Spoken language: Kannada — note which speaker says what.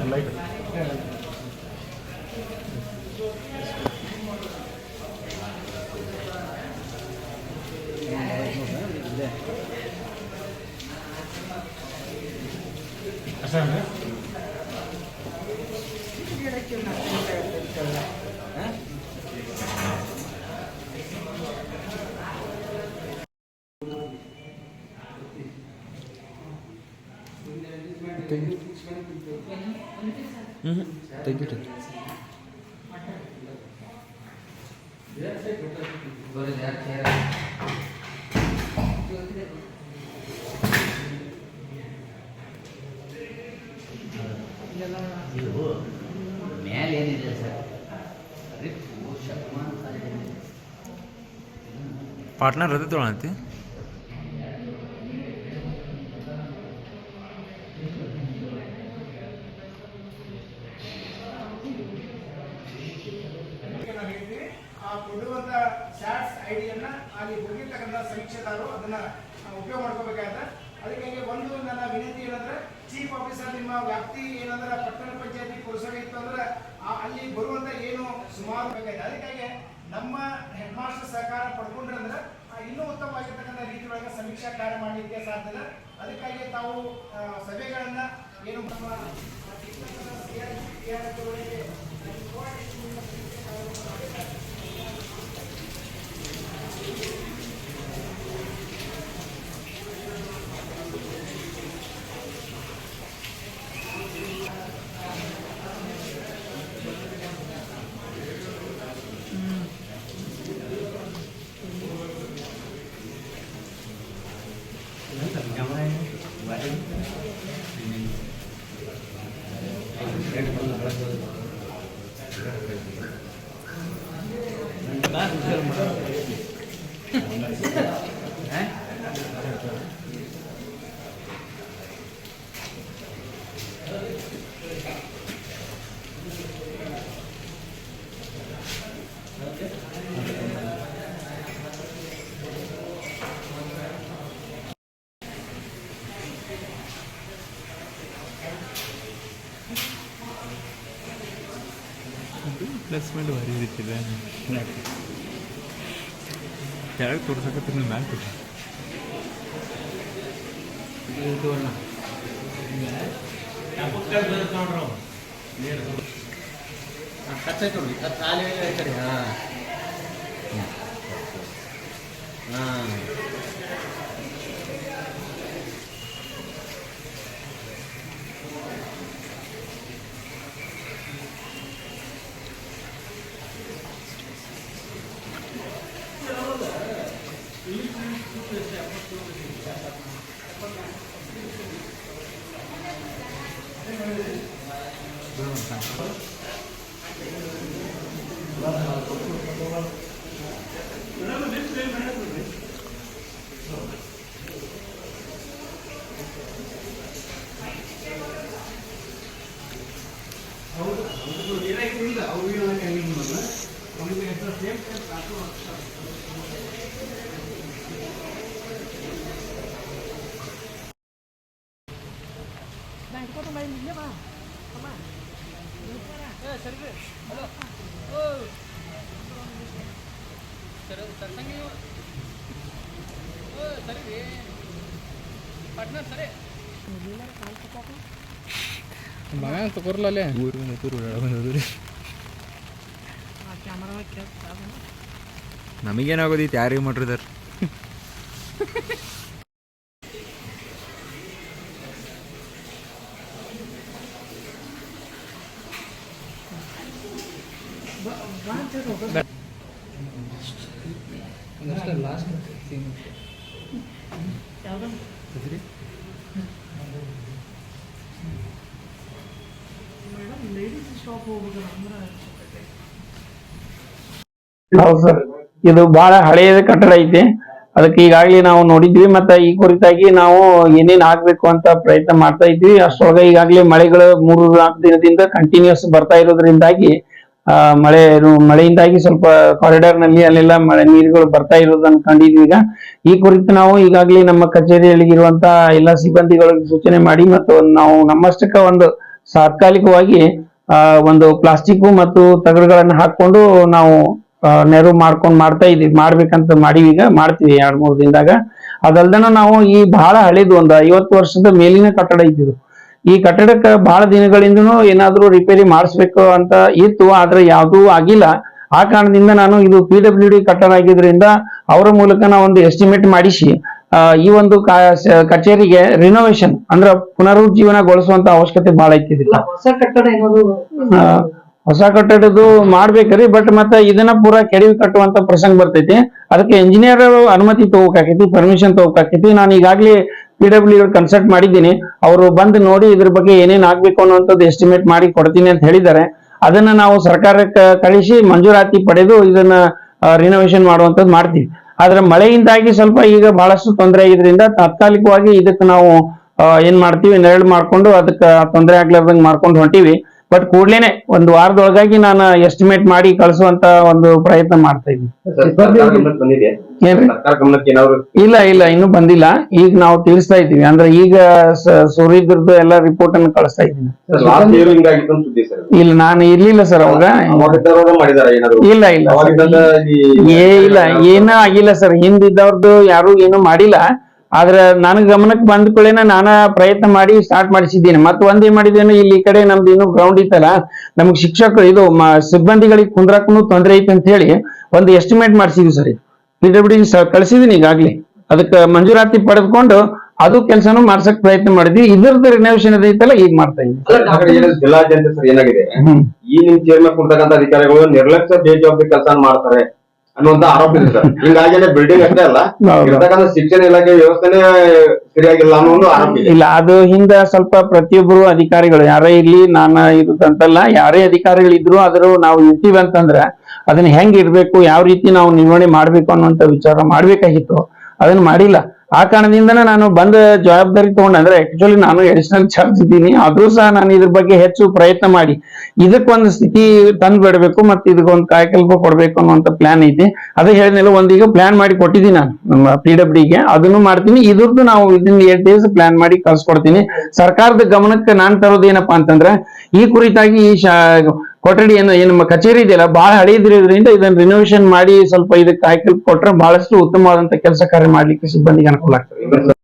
Speaker 1: Thank you.
Speaker 2: ಮೇಲೆ ಏನಿದೆ ಸರ್
Speaker 1: ಪಾರ್ಟ್ನರ್ ಅದೇ ತೊಗೊಳಂತಿ
Speaker 3: ಕೊಡುವಂತ ಶಾಟ್ಸ್ ಐಡಿಯನ್ನ ಅಲ್ಲಿ ಹೋಗಿರ್ತಕ್ಕಂಥ ಸಮೀಕ್ಷೆದಾರರು ಅದನ್ನ ಉಪಯೋಗ ಮಾಡ್ಕೋಬೇಕಾಗತ್ತೆ. ಅದಕ್ಕೆ ಒಂದು ನನ್ನ ವಿನಂತಿ ಏನಂದ್ರೆ ಚೀಫ್ ಆಫೀಸರ್ ನಿಮ್ಮ ವ್ಯಾಪ್ತಿ ಏನಂದ್ರೆ ಪಟ್ಟಣ ಪಂಚಾಯತಿ ಪುರಸಭೆ ಇತ್ತು ಅಂದ್ರೆ ಅಲ್ಲಿ ಬರುವಂತ ಏನು ಸುಮಾರು ಬೇಕಾಗಿದೆ. ಅದಕ್ಕಾಗಿ ನಮ್ಮ ಹೆಡ್ ಮಾಸ್ಟರ್ ಸಹಕಾರ ಪಡ್ಕೊಂಡ್ರೆ ಅಂದ್ರೆ ಇನ್ನೂ ಉತ್ತಮವಾಗಿರ್ತಕ್ಕಂಥ ರೀತಿ ಒಳಗೆ ಸಮೀಕ್ಷಾ ಕಾರ್ಯ ಮಾಡಲಿಕ್ಕೆ ಸಾಧ್ಯದ. ಅದಕ್ಕಾಗಿ ತಾವು ಸಭೆಗಳನ್ನ ಏನು
Speaker 1: ಪ್ಲೇಸ್ಮೆಂಟ್ ಭಾರಿ ಇರ್ತಿದೆ ಕೆಳಗೆ ತೋರ್ಸಕತ್ತೀನಿ ಮ್ಯಾಲೆ
Speaker 2: ಕಚ್ಚೈತೆ ಖಾಲಿ ಕಡೆ ಹಾಂ ಹಾಂ
Speaker 1: ಮಗ ತಗೋರ್ಲೇ ನಮಗೇನಾಗೋದಿತ್ತು ಯಾರಿಗೆ ಮಾಡ್ರಿದಾರ
Speaker 4: ಹೌದು ಸರ್, ಇದು ಬಹಳ ಹಳೆಯ ಕಟ್ಟಡ ಐತಿ. ಅದಕ್ಕೆ ಈಗಾಗಲೇ ನಾವು ನೋಡಿದ್ವಿ. ಮತ್ತೆ ಈ ಕುರಿತಾಗಿ ನಾವು ಏನೇನ್ ಆಗ್ಬೇಕು ಅಂತ ಪ್ರಯತ್ನ ಮಾಡ್ತಾ ಇದ್ವಿ. ಅಷ್ಟೊಳಗೆ ಈಗಾಗಲೇ ಮಳೆಗಳು 3-4 ದಿನದಿಂದ ಕಂಟಿನ್ಯೂಸ್ ಬರ್ತಾ ಇರೋದ್ರಿಂದಾಗಿ ಮಳೆಯಿಂದಾಗಿ ಸ್ವಲ್ಪ ಕಾರಿಡಾರ್ ನಲ್ಲಿ ಅಲ್ಲೆಲ್ಲ ಮಳೆ ನೀರುಗಳು ಬರ್ತಾ ಇರೋದನ್ನ ಕಂಡಿದ್ವಿ. ಈ ಕುರಿತು ನಾವು ಈಗಾಗಲೇ ನಮ್ಮ ಕಚೇರಿಯಲ್ಲಿ ಇರುವಂತಹ ಎಲ್ಲಾ ಸಿಬ್ಬಂದಿಗಳಿಗೆ ಸೂಚನೆ ಮಾಡಿ ಮತ್ತು ನಾವು ನಮ್ಮಷ್ಟಕ್ಕ ಒಂದು ತಾತ್ಕಾಲಿಕವಾಗಿ ಒಂದು ಪ್ಲಾಸ್ಟಿಕ್ ಮತ್ತು ತಗಡುಗಳನ್ನ ಹಾಕೊಂಡು ನಾವು ನೆರವು ಮಾಡ್ತಾ ಇದೀವಿ. ಮಾಡ್ಬೇಕಂತ ಮಾಡೀವಿ, ಈಗ ಮಾಡ್ತೀವಿ 2-3 ದಿನದಾಗ. ಅದಲ್ದನ ನಾವು ಈ ಬಹಳ ಹಳೇದು ಒಂದು 50 ವರ್ಷದ ಮೇಲಿನ ಕಟ್ಟಡ ಇದ್ದಿದ್ದು. ಈ ಕಟ್ಟಡಕ್ಕೆ ಬಹಳ ದಿನಗಳಿಂದನೂ ಏನಾದ್ರೂ ರಿಪೇರಿ ಮಾಡಿಸ್ಬೇಕು ಅಂತ ಇತ್ತು, ಆದ್ರೆ ಯಾವ್ದೂ ಆಗಿಲ್ಲ. ಆ ಕಾರಣದಿಂದ ನಾನು ಇದು PWD ಕಟ್ಟಡ ಆಗಿದ್ರಿಂದ ಅವರ ಮೂಲಕ ನಾವು ಒಂದು ಎಸ್ಟಿಮೇಟ್ ಮಾಡಿಸಿ ಈ ಒಂದು ಕಚೇರಿಗೆ ರಿನೋವೇಷನ್ ಅಂದ್ರೆ ಪುನರುಜ್ಜೀವನಗೊಳಿಸುವಂತ ಅವಶ್ಯಕತೆ ಬಹಳ ಐತಿ.
Speaker 5: ಹೊಸ ಕಟ್ಟಡ ಏನಾದ್ರು
Speaker 4: ಹೊಸ ಕಟ್ಟಡದ್ದು ಮಾಡ್ಬೇಕ್ರಿ, ಬಟ್ ಮತ್ತೆ ಇದನ್ನ ಪೂರಾ ಕೆಡವಿ ಕಟ್ಟುವಂತ ಪ್ರಸಂಗ ಬರ್ತೈತಿ. ಅದಕ್ಕೆ ಇಂಜಿನಿಯರ್ ಅನುಮತಿ ತಗೋಕಾಕೈತಿ, ಪರ್ಮಿಷನ್ ತಗೋಕಾಕೈತಿ. ನಾನು ಈಗಾಗ್ಲೇ PWD ಕನ್ಸಲ್ಟ್ ಮಾಡಿದ್ದೀನಿ. ಅವರು ಬಂದು ನೋಡಿ ಇದ್ರ ಬಗ್ಗೆ ಏನೇನ್ ಆಗ್ಬೇಕು ಅನ್ನುವಂಥದ್ದು ಎಸ್ಟಿಮೇಟ್ ಮಾಡಿ ಕೊಡ್ತೀನಿ ಅಂತ ಹೇಳಿದ್ದಾರೆ. ಅದನ್ನ ನಾವು ಸರ್ಕಾರಕ್ಕೆ ಕಳಿಸಿ ಮಂಜೂರಾತಿ ಪಡೆದು ಇದನ್ನ ರಿನೋವೇಷನ್ ಮಾಡುವಂತದ್ದು ಮಾಡ್ತೀವಿ. ಆದ್ರೆ ಮಳೆಯಿಂದಾಗಿ ಸ್ವಲ್ಪ ಈಗ ಬಹಳಷ್ಟು ತೊಂದರೆ ಆಗಿದ್ರಿಂದ ತಾತ್ಕಾಲಿಕವಾಗಿ ಇದಕ್ಕೆ ನಾವು ಏನ್ ಮಾಡ್ತೀವಿ, ನೆರಳು ಮಾಡ್ಕೊಂಡು ಅದಕ್ಕೆ ತೊಂದರೆ ಆಗ್ಲಾರ್ದಂಗ್ ಮಾಡ್ಕೊಂಡು ಹೊಂಟಿವಿ. ಬಟ್ ಕೂಡ್ಲೇನೆ ಒಂದು ವಾರದೊಳಗಾಗಿ ನಾನು ಎಸ್ಟಿಮೇಟ್ ಮಾಡಿ ಕಳಿಸುವಂತ ಒಂದು ಪ್ರಯತ್ನ ಮಾಡ್ತಾ ಇದ್ದೀನಿ. ಇಲ್ಲ ಇನ್ನು ಬಂದಿಲ್ಲ. ಈಗ ನಾವು ತಿಳಿಸ್ತಾ ಇದ್ದೀವಿ, ಅಂದ್ರೆ ಈಗ ಸೂರ್ಯದ್ರದ್ದು ಎಲ್ಲ ರಿಪೋರ್ಟ್ ಅನ್ನು ಕಳಿಸ್ತಾ ಇದ್ದೀನಿ. ಇಲ್ಲ ನಾನು ಇರ್ಲಿಲ್ಲ ಸರ್ ಅವಾಗ. ಇಲ್ಲ ಏನೂ ಆಗಿಲ್ಲ ಸರ್. ಹಿಂದಿದ್ದವ್ರದ್ದು ಯಾರು ಏನು ಮಾಡಿಲ್ಲ. ಆದ್ರೆ ನನಗ್ ಗಮನಕ್ಕೆ ಬಂದ ಕೂಡಲೇ ನಾನಾ ಪ್ರಯತ್ನ ಮಾಡಿ ಸ್ಟಾರ್ಟ್ ಮಾಡಿಸಿದ್ದೀನಿ. ಮತ್ತೆ ಒಂದೇನ್ ಮಾಡಿದ್ದೇನೆ, ಇಲ್ಲಿ ಈ ಕಡೆ ನಮ್ದು ಏನು ಗ್ರೌಂಡ್ ಇತ್ತಲ್ಲ, ನಮ್ಗೆ ಶಿಕ್ಷಕರು ಇದು ಸಿಬ್ಬಂದಿಗಳಿಗೆ ಕುಂದ್ರಾಕೂ ತೊಂದರೆ ಐತೆ ಅಂತ ಹೇಳಿ ಒಂದು ಎಸ್ಟಿಮೇಟ್ ಮಾಡಿಸಿದ್ವಿ ಸರ್. PWD ಕಳಿಸಿದೀನಿ ಈಗಾಗ್ಲೇ. ಅದಕ್ಕೆ ಮಂಜೂರಾತಿ ಪಡೆದುಕೊಂಡು ಅದು ಕೆಲಸನೂ ಮಾಡ್ಸಕ್ ಪ್ರಯತ್ನ ಮಾಡಿದ್ವಿ. ಇದ್ರದ್ದು ರಿನೋವೇಷನ್ ಐತಲ್ಲ ಈಗ ಮಾಡ್ತಾ ಇದ್ದೀವಿ.
Speaker 6: ಜಿಲ್ಲಾದ್ಯಂತ ಸರ್ ಏನಾಗಿದೆ, ಈ ನಿಮ್ ಚೇರ್ಮನ್ ಕೊಡ್ತಕ್ಕಂಥ ಅಧಿಕಾರಿಗಳು ನಿರ್ಲಕ್ಷ್ಯ ಬೇಜವಾಬ್ದಾರಿ ಕೆಲಸ ಮಾಡ್ತಾರೆ ಅನ್ನುವಂತ ಆರೋಪ ಇದೆ ಸರ್. ಹಿಂಗಾಗಿ ಬಿಲ್ಡಿಂಗ್ ಅಷ್ಟೇ ಅಲ್ಲ, ಇರ್ತಕ್ಕಂಥ ಶಿಕ್ಷಣ ಇಲಾಖೆ ವ್ಯವಸ್ಥೆನೇ ಸರಿಯಾಗಿಲ್ಲ ಅನ್ನೋ ಒಂದು ಆರೋಪ ಇದೆ.
Speaker 4: ಇಲ್ಲ, ಅದು ಹಿಂದ ಸ್ವಲ್ಪ ಪ್ರತಿಯೊಬ್ಬರು ಅಧಿಕಾರಿಗಳು ಯಾರೇ ಇರ್ಲಿ, ನಾನು ಇರುತ್ತಂತಲ್ಲ, ಯಾರೇ ಅಧಿಕಾರಿಗಳಿದ್ರು ಆದ್ರೂ ನಾವು ಇರ್ತೀವಿ ಅಂತಂದ್ರೆ ಅದನ್ನ ಹೆಂಗ್ ಇರ್ಬೇಕು, ಯಾವ ರೀತಿ ನಾವು ನಿರ್ವಹಣೆ ಮಾಡ್ಬೇಕು ಅನ್ನುವಂತ ವಿಚಾರ ಮಾಡ್ಬೇಕಾಗಿತ್ತು. ಅದನ್ನ ಮಾಡಿಲ್ಲ. ಆ ಕಾರಣದಿಂದನೇ ನಾನು ಬಂದ ಜವಾಬ್ದಾರಿ ತಗೊಂಡೆ. ಅಂದ್ರೆ ಆಕ್ಚುಲಿ ನಾನು ಅಡಿಷನಲ್ ಚಾರ್ಜ್ ಇದ್ದೀನಿ, ಆದ್ರೂ ಸಹ ನಾನು ಇದ್ರ ಬಗ್ಗೆ ಹೆಚ್ಚು ಪ್ರಯತ್ನ ಮಾಡಿ ಇದಕ್ಕೊಂದು ಸ್ಥಿತಿ ತಂದು ಬಿಡಬೇಕು ಮತ್ತೆ ಇದಕ್ಕೊಂದು ಕಾಯಕಲ್ಪ ಕೊಡ್ಬೇಕು ಅನ್ನುವಂತ ಪ್ಲಾನ್ ಐತಿ. ಅದೇ ಹೇಳಿದ್ನೆಲ್ಲ ಒಂದೀಗ ಪ್ಲಾನ್ ಮಾಡಿ ಕೊಟ್ಟಿದ್ದೀನಿ ನಾನು ನಮ್ಮ PWDಗೆ. ಅದನ್ನು ಮಾಡ್ತೀನಿ. ಇದ್ರದ್ದು ನಾವು ಇದನ್ನ 8 days ಪ್ಲಾನ್ ಮಾಡಿ ಕಳ್ಸಿಕೊಡ್ತೀನಿ. ಸರ್ಕಾರದ ಗಮನಕ್ಕೆ ನಾನ್ ತರೋದೇನಪ್ಪಾ ಅಂತಂದ್ರೆ, ಈ ಕುರಿತಾಗಿ ಈ ಕೊಠಡಿ ಏನು ನಮ್ಮ ಕಚೇರಿ ಇದೆಯಲ್ಲ ಬಹಳ ಹಳೆಯದಿರೋದ್ರಿಂದ ಇದನ್ನ ರಿನೋವೇಷನ್ ಮಾಡಿ ಸ್ವಲ್ಪ ಇದಕ್ಕೆ ಕಾಯಕಲ್ಪ ಕೊಟ್ರೆ ಬಹಳಷ್ಟು ಉತ್ತಮವಾದಂತ ಕೆಲಸ ಕಾರ್ಯ ಮಾಡ್ಲಿಕ್ಕೆ ಸಿಬ್ಬಂದಿಗೆ ಅನುಕೂಲ ಆಗ್ತದೆ.